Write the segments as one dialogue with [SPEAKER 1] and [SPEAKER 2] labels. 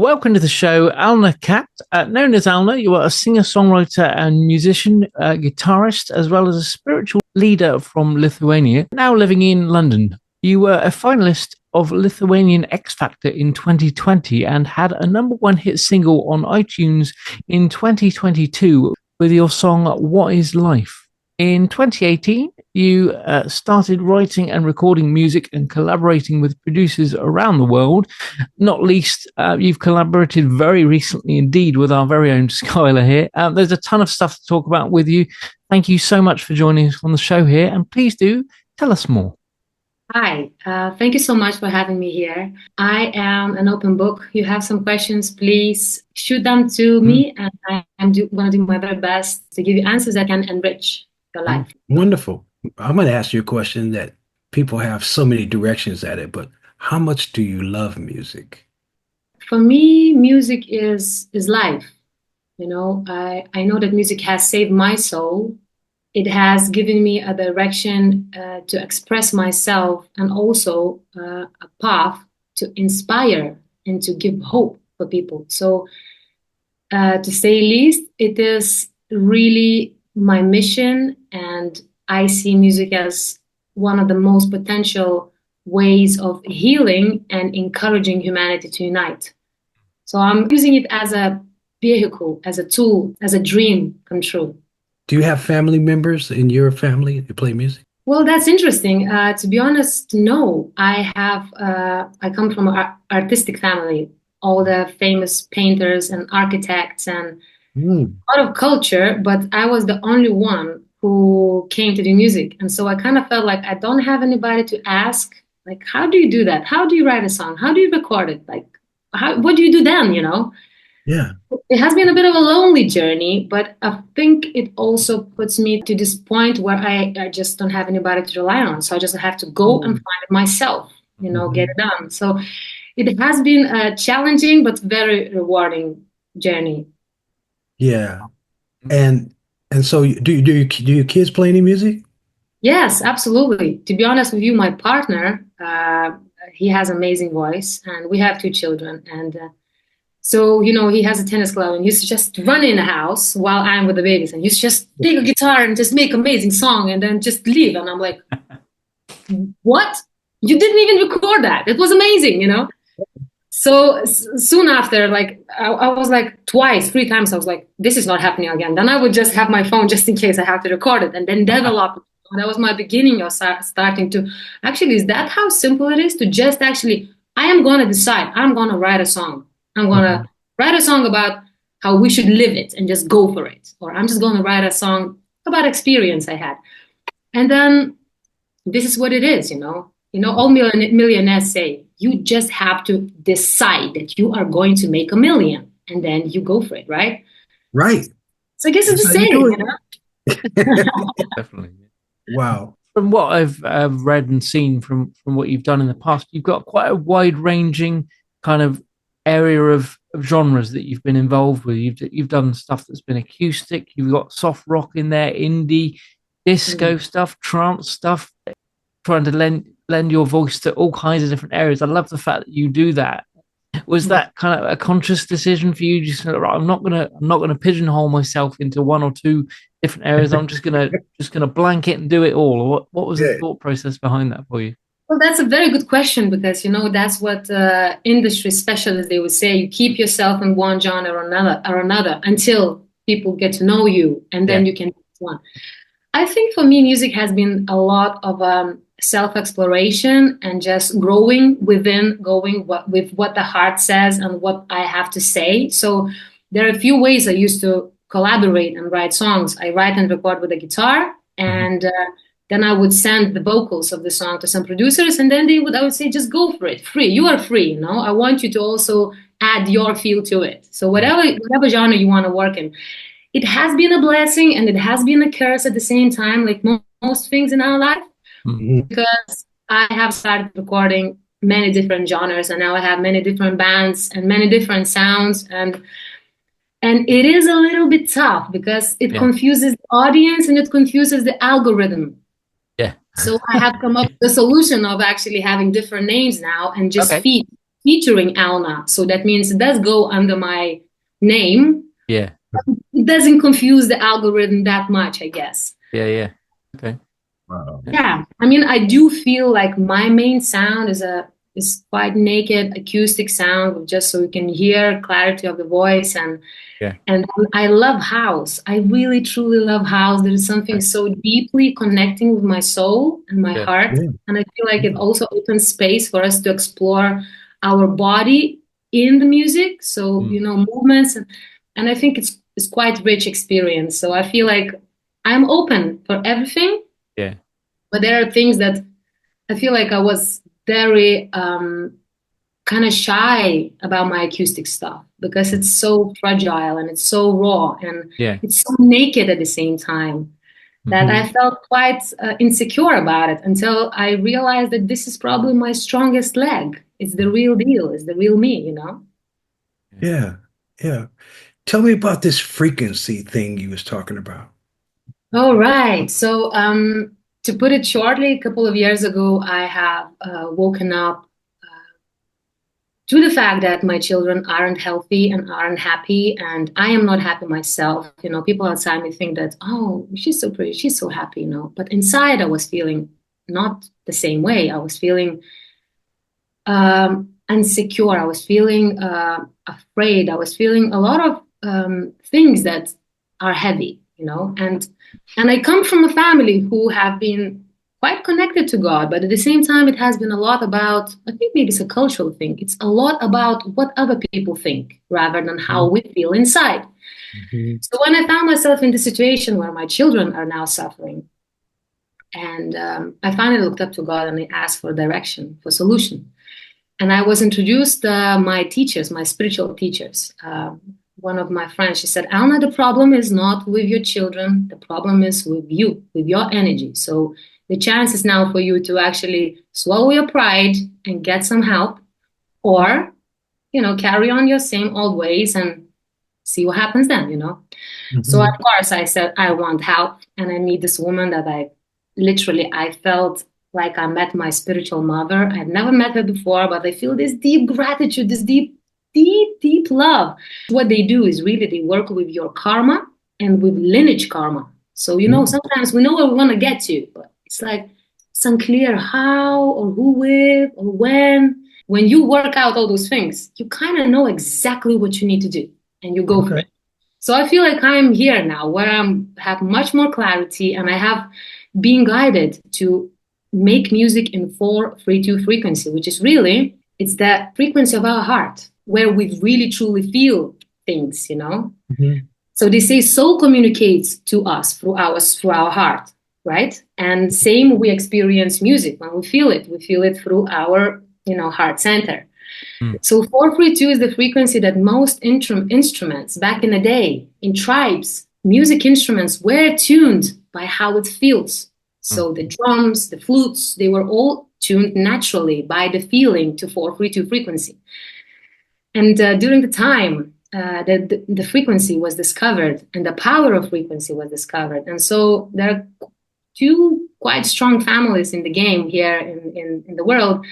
[SPEAKER 1] Welcome to the show, Alna Kat. Known as Alna, you are a singer, songwriter, and musician, guitarist, as well as a spiritual leader from Lithuania, now living in London. You were a finalist of Lithuanian Xfactor in 2020 and had a #1 hit single on iTunes in 2022 with your song What Is Life? In 2018, you started writing and recording music and collaborating with producers around the world. Not least, you've collaborated very recently indeed with our very own Skyler here. There's a ton of stuff to talk about with you. Thank you so much for joining us on the show here. And please do tell us more.
[SPEAKER 2] Hi, thank you so much for having me here. I am an open book. You have some questions, please shoot them to me, and I'm going to do my very best to give you answers that can enrich your life.
[SPEAKER 3] Wonderful. I'm going to ask you a question that people have so many directions at it, but how much do you love music?
[SPEAKER 2] For me, music is life. You know, I know that music has saved my soul. It has given me a direction to express myself, and also a path to inspire and to give hope for people. So to say least, it is really my mission, and I see music as one of the most potential ways of healing and encouraging humanity to unite. So I'm using it as a vehicle, as a tool, as a dream come true.
[SPEAKER 3] Do you have family members in your family that play music?
[SPEAKER 2] Well, that's interesting. To be honest, no. I come from an artistic family. All the famous painters and architects and a lot of culture, but I was the only one who came to do music. And so I kind of felt like I don't have anybody to ask, like, how do you do that? How do you write a song? How do you record it? Like, what do you do then, you know?
[SPEAKER 3] Yeah.
[SPEAKER 2] It has been a bit of a lonely journey, but I think it also puts me to this point where I just don't have anybody to rely on. So I just have to go and find it myself, you know, get it done. So it has been a challenging but very rewarding journey.
[SPEAKER 3] Yeah. And so do your kids play any music?
[SPEAKER 2] Yes, absolutely. To be honest with you, my partner, he has an amazing voice, and we have 2 children. And so, you know, he has a tennis club, and he's just run in the house while I'm with the babies, and he's just take a guitar and just make amazing song and then just leave. And I'm like, what? You didn't even record that. It was amazing, you know? So soon after, like, I was like 3 times, I was like, this is not happening again. Then I would just have my phone just in case I have to record it, and then develop. That was my beginning of starting to, actually, is that how simple it is to just actually, I am going to decide, I'm going to write a song. I'm going to write a song about how we should live it and just go for it. Or I'm just going to write a song about experience I had. And then this is what it is, you know. You know, all millionaires say, you just have to decide that you are going to make $1 million, and then you go for it, right?
[SPEAKER 3] Right.
[SPEAKER 2] So I guess it's the same, you know?
[SPEAKER 1] Definitely.
[SPEAKER 3] Wow.
[SPEAKER 1] From what I've read and seen from what you've done in the past, you've got quite a wide-ranging kind of area of genres that you've been involved with. You've done stuff that's been acoustic. You've got soft rock in there, indie, disco stuff, trance stuff, trying to lend your voice to all kinds of different areas. I love the fact that you do that. Was that kind of a conscious decision for you? Just right, I'm not gonna pigeonhole myself into 1 or 2 different areas. I'm just gonna blanket and do it all. Or what was the thought process behind that for you?
[SPEAKER 2] Well, that's a very good question, because, you know, that's what industry specialists, they would say. You keep yourself in one genre or another until people get to know you, and then you can do one. I think for me, music has been a lot of self-exploration and just growing within, going with what the heart says and what I have to say. So there are a few ways I used to collaborate and write songs. I write and record with a guitar, and then I would send the vocals of the song to some producers, and then I would say, just go for it. Free. You are free, you know? I want you to also add your feel to it. So whatever genre you want to work in. It has been a blessing and it has been a curse at the same time, like most things in our life, because I have started recording many different genres, and now I have many different bands and many different sounds, and it is a little bit tough because it confuses the audience and it confuses the algorithm.
[SPEAKER 1] Yeah.
[SPEAKER 2] So I have come up with the solution of actually having different names now and just feed featuring Alna. So that means it does go under my name.
[SPEAKER 1] Yeah.
[SPEAKER 2] It doesn't confuse the algorithm that much, I guess.
[SPEAKER 1] Yeah. Okay.
[SPEAKER 3] Wow.
[SPEAKER 2] Yeah. I mean, I do feel like my main sound is quite naked acoustic sound, just so you can hear clarity of the voice. And I love house. I really truly love house. There is something so deeply connecting with my soul and my heart.
[SPEAKER 3] Yeah.
[SPEAKER 2] And I feel like it also opens space for us to explore our body in the music. So, movements and I think it's quite rich experience. So I feel like I'm open for everything.
[SPEAKER 1] Yeah.
[SPEAKER 2] But there are things that I feel like I was very kind of shy about my acoustic stuff because it's so fragile and it's so raw and it's so naked at the same time that I felt quite insecure about it until I realized that this is probably my strongest leg. It's the real deal. It's the real me, you know?
[SPEAKER 3] Yeah. Tell me about this frequency thing you was talking about.
[SPEAKER 2] All right. So to put it shortly, a couple of years ago, I have woken up to the fact that my children aren't healthy and aren't happy, and I am not happy myself. You know, people outside me think that, oh, she's so pretty, she's so happy, you know. But inside, I was feeling not the same way. I was feeling insecure. I was feeling afraid. I was feeling a lot of things that are heavy, you know. And I come from a family who have been quite connected to God, but at the same time, it has been a lot about, I think maybe it's a cultural thing. It's a lot about what other people think rather than how we feel inside. So when I found myself in the situation where my children are now suffering, and I finally looked up to God and I asked for direction, for solution. And I was introduced my teachers, my spiritual teachers. One of my friends, she said, Alna, the problem is not with your children. The problem is with you, with your energy. So the chance is now for you to actually swallow your pride and get some help, or, you know, carry on your same old ways and see what happens then, you know. So of course I said, I want help. And I meet this woman that I felt like I met my spiritual mother. I'd never met her before, but I feel this deep gratitude, this deep love. What they do is really they work with your karma and with lineage karma. So, you know, sometimes we know where we want to get to, but it's like it's unclear how or who with or when. When you work out all those things, you kind of know exactly what you need to do and you go for it. So I feel like I'm here now where I have much more clarity and I have been guided to make music in 4-3-2 frequency, which is really, it's the frequency of our heart where we really truly feel things, you know? So they say soul communicates to us through our heart, right? And same we experience music when we feel it through our, you know, heart center. So 4-3-2 is the frequency that most instruments back in the day in tribes, music instruments were tuned by how it feels. So the drums, the flutes, they were all tuned naturally by the feeling to 4-3-2 frequency. And during the time the frequency was discovered and the power of frequency was discovered. And so there are two quite strong families in the game here in the world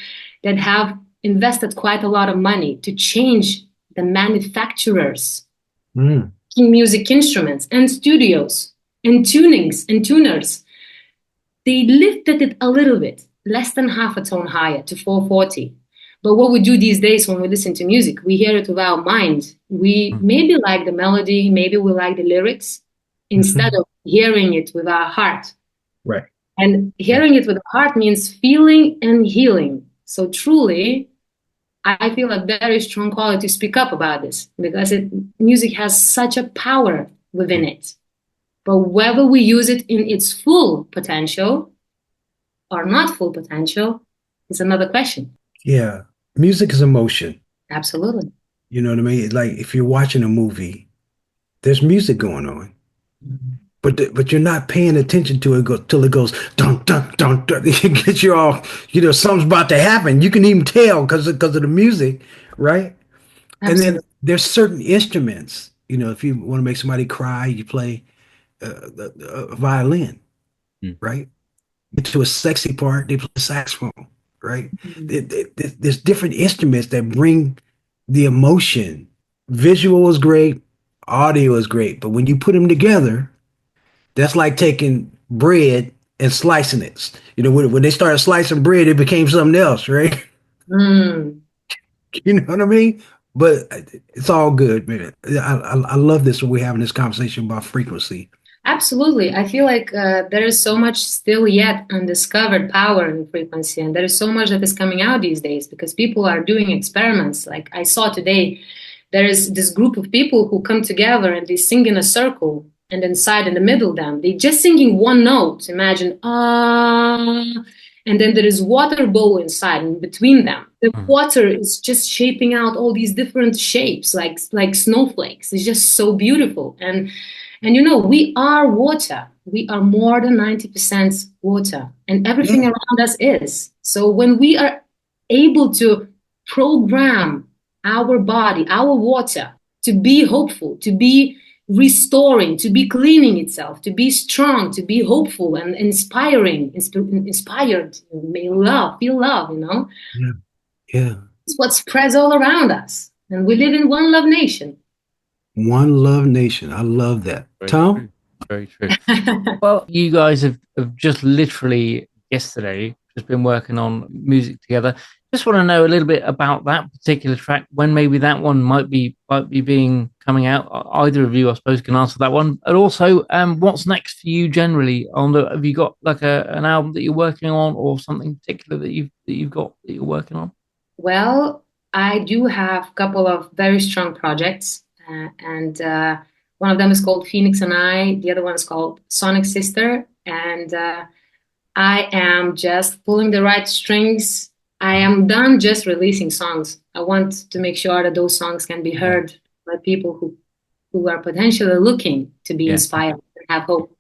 [SPEAKER 2] that have invested quite a lot of money to change the manufacturers in music instruments and studios and tunings and tuners. They lifted it a little bit, less than half a tone higher to 440. But what we do these days when we listen to music, we hear it with our mind. We maybe like the melody, maybe we like the lyrics, instead of hearing it with our heart.
[SPEAKER 3] Right.
[SPEAKER 2] And hearing it with the heart means feeling and healing. So truly, I feel a very strong call to speak up about this because music has such a power within it. But whether we use it in its full potential or not full potential is another question.
[SPEAKER 3] Yeah. Music is emotion.
[SPEAKER 2] Absolutely.
[SPEAKER 3] You know what I mean? Like if you're watching a movie, there's music going on. But you're not paying attention to it till it goes dun dun dun dun. It gets you all, you know, something's about to happen. You can even tell because of the music, right? Absolutely. And then there's certain instruments. You know, if you want to make somebody cry, you play a violin, right? Get to a sexy part, they play saxophone. right? There's different instruments that bring the emotion. Visual is great, audio is great, but when you put them together, that's like taking bread and slicing it. You know, when they started slicing bread, it became something else, right?
[SPEAKER 2] Mm.
[SPEAKER 3] You know what I mean? But it's all good, man. I love this when we're having this conversation about frequency.
[SPEAKER 2] Absolutely. I feel like there is so much still yet undiscovered power in frequency, and there is so much that is coming out these days because people are doing experiments. Like I saw today, there is this group of people who come together and they sing in a circle, and inside in the middle of them, they just singing one note. Imagine and then there is water bowl inside in between them. The water is just shaping out all these different shapes, like snowflakes. It's just so beautiful. And you know, we are water. We are more than 90% water, and everything around us is. So when we are able to program our body, our water, to be hopeful, to be restoring, to be cleaning itself, to be strong, to be hopeful and inspired, may love, feel love, you know?
[SPEAKER 3] Yeah. Yeah.
[SPEAKER 2] It's what spreads all around us. And we live in one love nation.
[SPEAKER 3] One love nation. I love that.
[SPEAKER 1] Very
[SPEAKER 3] Tom?
[SPEAKER 1] true. Very true. Well, you guys have just literally yesterday just been working on music together. Just want to know a little bit about that particular track, when maybe that one might be being coming out. Either of you, I suppose, can answer that one. And also, what's next for you generally? Have you got like an album that you're working on, or something particular that you've got that you're working on?
[SPEAKER 2] Well, I do have a couple of very strong projects, and one of them is called Phoenix and I. The other one is called Sonic Sister, and I am just pulling the right strings. I am done just releasing songs. I want to make sure that those songs can be heard by people who are potentially looking to be inspired and have hope.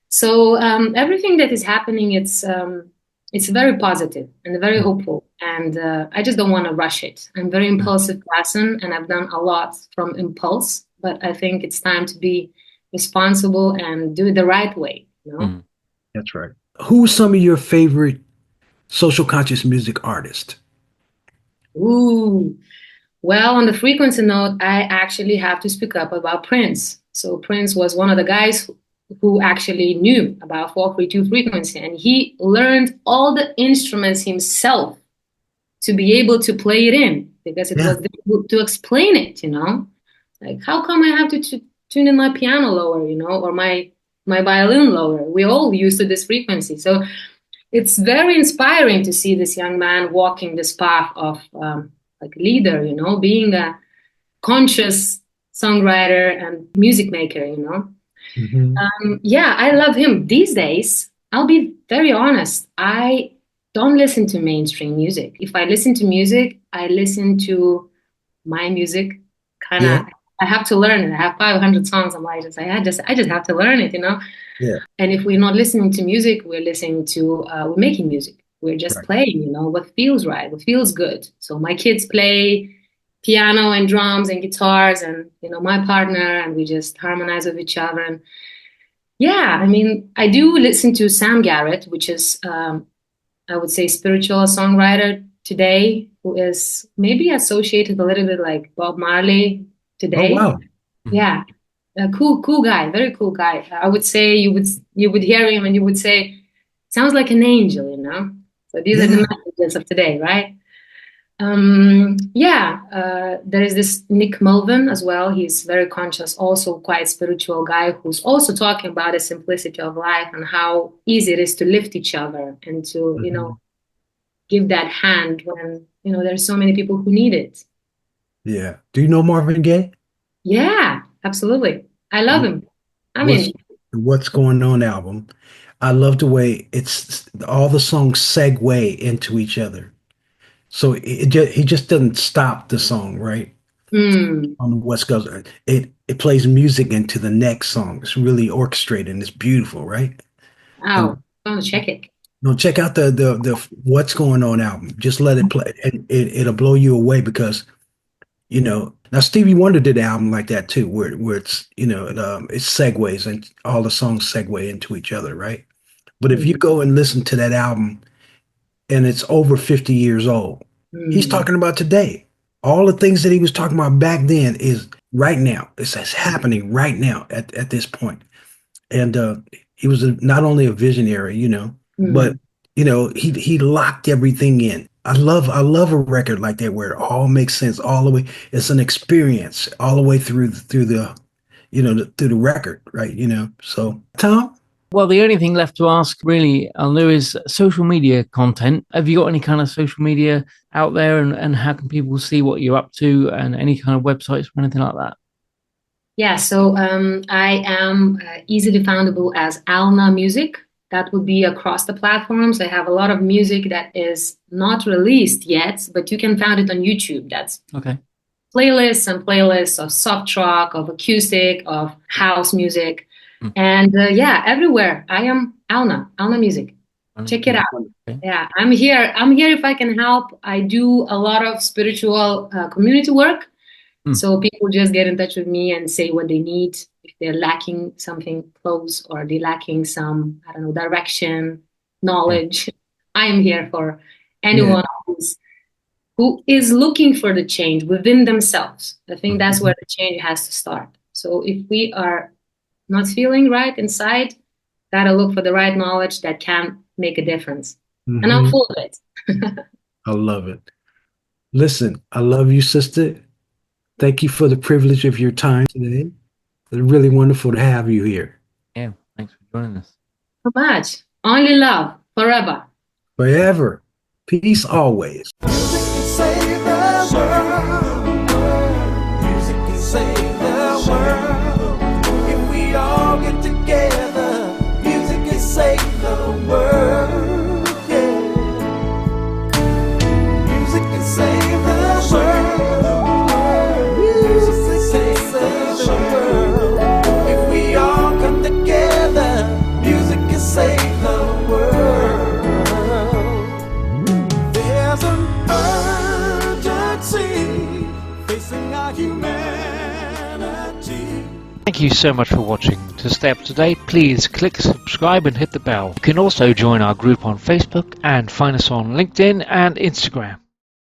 [SPEAKER 2] So everything that is happening, it's very positive and very hopeful. And I just don't want to rush it. I'm a very impulsive person, and I've done a lot from impulse. But I think it's time to be responsible and do it the right way. You know?
[SPEAKER 3] That's right. Who's some of your favorite social conscious music artists?
[SPEAKER 2] Ooh, well, on the frequency note, I actually have to speak up about Prince. So Prince was one of the guys who actually knew about 432 frequency, and he learned all the instruments himself to be able to play it in, because it was difficult to explain it, you know? Like, how come I have to tune in my piano lower, you know, or my violin lower? We all used to this frequency. So it's very inspiring to see this young man walking this path of like leader, you know, being a conscious songwriter and music maker, you know. Yeah, I love him. These days, I'll be very honest, I don't listen to mainstream music. If I listen to music, I listen to my music. Kind of, I have to learn it. I have 500 songs. I'm like, I just have to learn it, you know.
[SPEAKER 3] Yeah.
[SPEAKER 2] And if we're not listening to music, we're listening to, we're making music. We're just playing, you know, what feels right, what feels good. So my kids play piano and drums and guitars, and, you know, my partner, and we just harmonize with each other. And yeah, I mean, I do listen to Sam Garrett, which is, I would say, spiritual songwriter today, who is maybe associated a little bit like Bob Marley today.
[SPEAKER 3] Oh, wow.
[SPEAKER 2] Yeah. A cool guy, very cool guy. I would say you would hear him and you would say, sounds like an angel, you know? So these are the messages of today, right? There is this Nick Mulvin as well. He's very conscious, also quite spiritual guy, who's also talking about the simplicity of life and how easy it is to lift each other and to, you know, give that hand when, you know, there's so many people who need it.
[SPEAKER 3] Yeah. Do you know Marvin Gaye?
[SPEAKER 2] Yeah, absolutely. I love him. I mean,
[SPEAKER 3] What's Going On album. I love the way it's all the songs segue into each other. So he just doesn't stop the song, right? On the West Coast. It plays music into the next song. It's really orchestrated and it's beautiful, right?
[SPEAKER 2] Wow. I'm gonna check it.
[SPEAKER 3] No, check out the What's Going On album. Just let it play, and it'll blow you away, because, you know, now Stevie Wonder did an album like that too, where it's, you know, it segues and all the songs segue into each other, right? But if you go and listen to that album, and it's over 50 years old. He's talking about today. All the things that he was talking about back then is right now. It's happening right now at this point. And he was not only a visionary, but he locked everything in. I love a record like that where it all makes sense all the way. It's an experience all the way through the record, right? So Tom.
[SPEAKER 1] Well, the only thing left to ask really, Alna, is social media content. Have you got any kind of social media out there, and how can people see what you're up to, and any kind of websites or anything like that?
[SPEAKER 2] Yeah, so I am easily foundable as Alna Music. That would be across the platforms. I have a lot of music that is not released yet, but you can find it on YouTube. That's
[SPEAKER 1] okay.
[SPEAKER 2] Playlists and playlists of soft rock, of acoustic, of house music. And everywhere. I am Alna Music. Check it out. Okay. Yeah, I'm here. I'm here if I can help. I do a lot of spiritual community work. So people just get in touch with me and say what they need. If they're lacking something close, or they're lacking some, direction, knowledge. I am here for anyone who is looking for the change within themselves. I think that's where the change has to start. So if we are not feeling right inside, gotta look for the right knowledge that can make a difference. And I'm full of it.
[SPEAKER 3] I love it. Listen, I love you, sister. Thank you for the privilege of your time today. It's really wonderful to have you here.
[SPEAKER 1] Yeah, thanks for joining us.
[SPEAKER 2] So much. Only love, forever.
[SPEAKER 3] Forever. Peace always.
[SPEAKER 4] Music can save the world. Music can save the world. If we all get together, music can save the world. Yeah. Music can save the world. Music can save the world. If we all come together, music can save the world. There's an urgency facing our humanity.
[SPEAKER 1] Thank you so much for watching. To stay up to date, please click subscribe and hit the bell. You can also join our group on Facebook and find us on LinkedIn and Instagram.